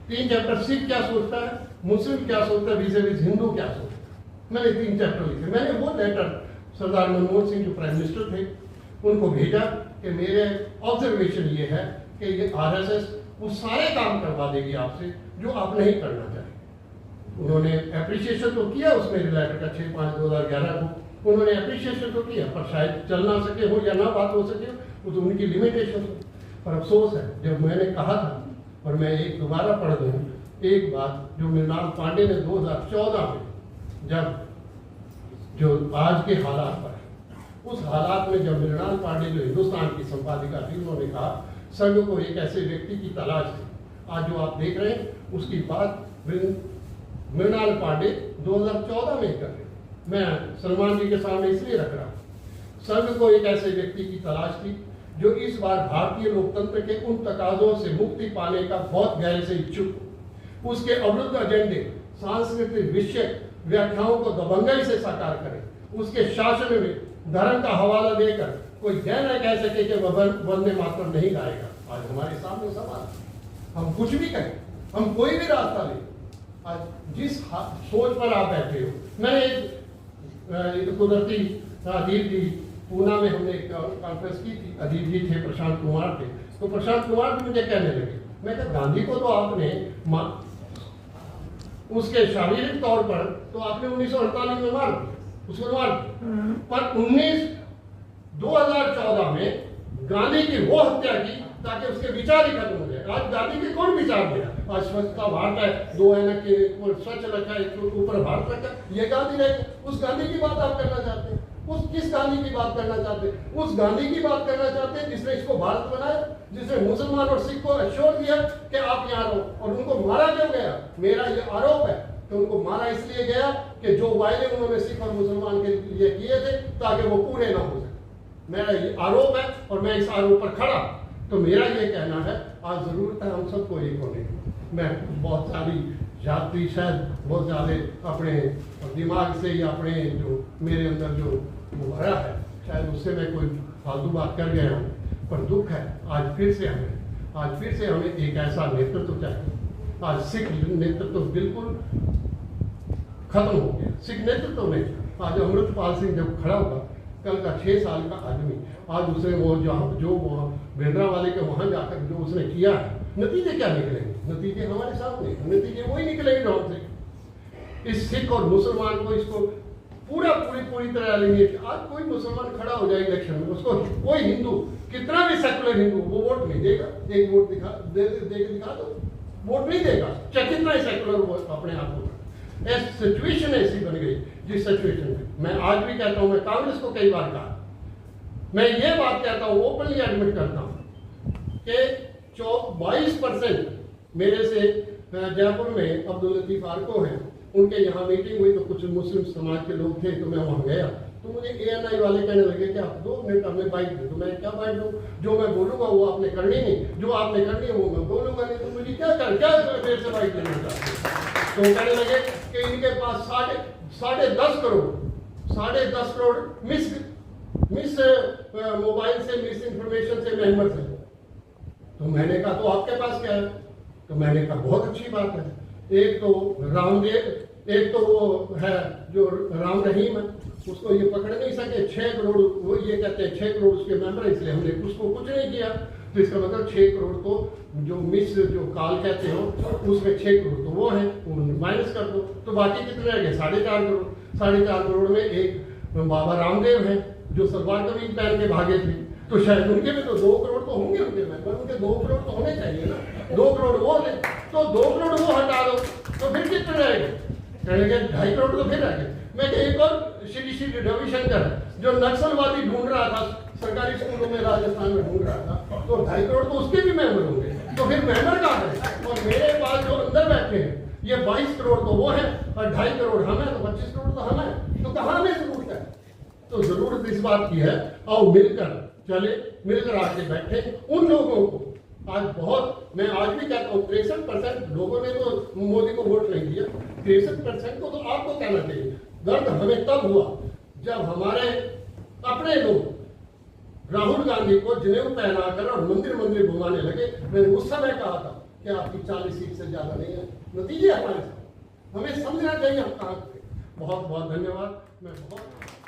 3 chapter Sikh क्या सोचता है, मुस्लिम क्या सोचता है, vis-a-vis हिंदू क्या सोचता है। मैंने 3 चैप्टर लिखे। मैंने वो लेटर सरदार मनमोहन सिंह जो प्राइम मिनिस्टर थे उनको भेजा कि मेरे ऑब्जर्वेशन ये है कि ये आरएसएस वो सारे काम करवा देगी आपसे जो आप नहीं करना चाहिए। उन्होंने अप्रिशिएशन तो किया उस मेरे लेटर का 6/5/2011 को, उन्होंने अप्रिशिएशन तो किया, पर शायद चल ना सके हो या ना बात हो सके, वो तो उनकी लिमिटेशन हो। पर अफसोस है, जब मैंने कहा था, और मैं एक दोबारा पढ़ दूँ एक बात जो मृणाल पांडे ने 2014 में, जब जो आज के हालात पर है, उस हालात में जब मृणाल पांडे जो हिंदुस्तान की संपादिका थी, उन्होंने कहा संघ को एक ऐसे व्यक्ति की तलाश थी। आज जो आप देख रहे हैं उसकी बात मृणाल पांडे 2014 में कर रहे हैं। मैं सलमान जी के सामने इसलिए रख रहा हूँ, संघ को एक ऐसे व्यक्ति की तलाश थी जो इस बार भारतीय लोकतंत्र के उन तकाजों से मुक्ति पाने का बहुत गहरे से इच्छुक हो, उसके अवरुद्ध एजेंडे सांस्कृतिक विषय व्याख्याओं को दबंगई से साकार करे, उसके शासन में धर्म का हवाला देकर कोई यह न कह सके कि वह वंदे मातरम नहीं गाएगा। आज हमारे सामने सवाल, हम कुछ भी करें, हम कोई भी रास्ता लें, आज जिस सोच पर आप बैठे हो। मैंने एक कुदरती अदीब जी पूना में हमने एक कॉन्फ्रेंस की थी, अदीब जी थे, प्रशांत कुमार थे, तो प्रशांत कुमार भी मुझे कहने लगे, मैं कहा गांधी को तो आपने उसके शारीरिक तौर पर तो आपने 1948 में मार दिया, उसको मार दिया, पर 2014 में गांधी की वो हत्या की ताकि उसके विचार ही खत्म हो जाए। आज गांधी के कौन विचार दिया? आज स्वच्छता भारत है, 2 ऐनक के स्वच्छ रखा है, ऊपर भारत रखा, ये गांधी रहे। उस गांधी की बात आप करना चाहते हैं? उस किस गांधी की बात करना चाहते हैं? उस गांधी की बात करना चाहते हैं जिसने इसको भारत बनाया, जिसने मुसलमान और सिख को अश्योर दिया कि आप यहाँ रहो, और उनको मारा क्यों गया? मेरा ये आरोप है कि उनको मारा इसलिए गया कि जो वायदे उन्होंने सिख और मुसलमान के लिए किए थे ताकि वो पूरे ना हो सके। मेरा ये आरोप है और मैं इस आरोप पर खड़ा। तो मेरा ये कहना है, आज जरूरत है हम सबको एक होने की। मैं बहुत सारी यात्री शायद बहुत ज़्यादा अपने दिमाग से या अपने जो मेरे अंदर जो भरा है, शायद उससे मैं कोई फालतू बात कर गया हूँ, पर दुख है आज फिर से हमें एक ऐसा नेतृत्व चाहिए। आज सिख नेतृत्व बिल्कुल खत्म हो गया, सिख नेतृत्व नहीं। आज अमृतपाल सिंह जब खड़ा हुआ, कल का 6 साल का आदमी, आज उसे वो जो भिंडरावाले के वहां जाकर जो उसने किया है, नतीजे क्या निकलेंगे? नतीजे हमारे सामने, नतीजे वही निकलेंगे जो हमसे इस सिख और मुसलमान को इसको पूरी तरह लेंगे। आज कोई मुसलमान खड़ा हो जाए इलेक्शन में, उसको कोई हिंदू, कितना भी सेकुलर हिंदू, वो वोट नहीं देगा। एक वोट दिखा दो, वोट नहीं देगा, चाहे कितना ही सेकुलर वो अपने आप को। सिचुएशन ऐसी बन गई जिस सिचुएशन में मैं आज भी कहता हूं, मैं कांग्रेस को कई बार कहा, मैं ये बात कहता हूं, ओपनली एडमिट करता हूं कि 22% मेरे से जयपुर में अब्दुल लतीफ आर्को हैं, उनके यहाँ मीटिंग हुई तो कुछ मुस्लिम समाज के लोग थे, तो मैं वहां गया तो मुझे ANI वाले कहने लगे कि आप 2 मिनट हमें बाइट दे। तो मैं क्या बाइट दूं? जो मैं बोलूंगा वो आपने करनी नहीं, जो आपने करनी है वो मैं बोलूंगा नहीं, तो मुझे क्या देर से बाइट देना चाहते हैं? तो कहने लगे कि इनके पास 10.5 करोड़ मिस मोबाइल से, मिस इंफॉर्मेशन से मेंबर्स है। तो मैंने कहा तो आपके पास क्या है? तो मैंने कहा बहुत अच्छी बात है, एक तो रामदेव, एक तो वो है जो राम रहीम है, उसको ये पकड़ नहीं सके, 6 करोड़, वो ये कहते हैं 6 करोड़ उसके मेंबर है, इसलिए हमने उसको कुछ नहीं किया। तो इसका मतलब 6 करोड़ को जो मिस जो काल कहते हो उसमें 6 करोड़ तो वो है, माइनस कर दो, तो बाकी कितने रह गए? 4.5 करोड़। 4.5 करोड़ में एक बाबा रामदेव है जो सलवार कमीज पहन के भागे थे, तो शायद उनके में तो 2 करोड़ तो होंगे उनके मेंबर, उनके 2 करोड़ तो होने चाहिए ना। 2 करोड़ वो है, तो 2 करोड़ वो हटा दो, तो फिर कितने रह गए? कहने लगे 2.5 करोड़ तो फिर रह गए। मैं एक और श्री रविशंकर जो नक्सलवादी ढूंढ रहा था, सरकारी स्कूलों में राजस्थान में ढूंढ रहा था, तो 2.5 करोड़ तो उसके भी मेंबर होंगे, तो फिर मेंबर कहाँ है? और मेरे पास जो अंदर बैठे हैं ये 22 करोड़ तो वो है और 2.5 करोड़ हम है, तो 25 करोड़ तो हम है, तो कहाँ में जरूरत है? तो जरूरत इस बात की है, आओ मिलकर आके बैठे उन लोगों को। आज बहुत, मैं आज भी कहता हूँ 63% लोगों ने तो मोदी को वोट नहीं दिया, 63% को तो आपको कहना चाहिए। दर्द हमें तब हुआ जब हमारे अपने लोग राहुल गांधी को जनेऊ पहनाकर और मंदिर घुमाने लगे। मैंने उस समय कहा था कि आपकी 40 सीट से ज़्यादा नहीं है। नतीजे हमारे साथ, हमें समझना चाहिए हम कहाँ थे। बहुत बहुत धन्यवाद। मैं बहुत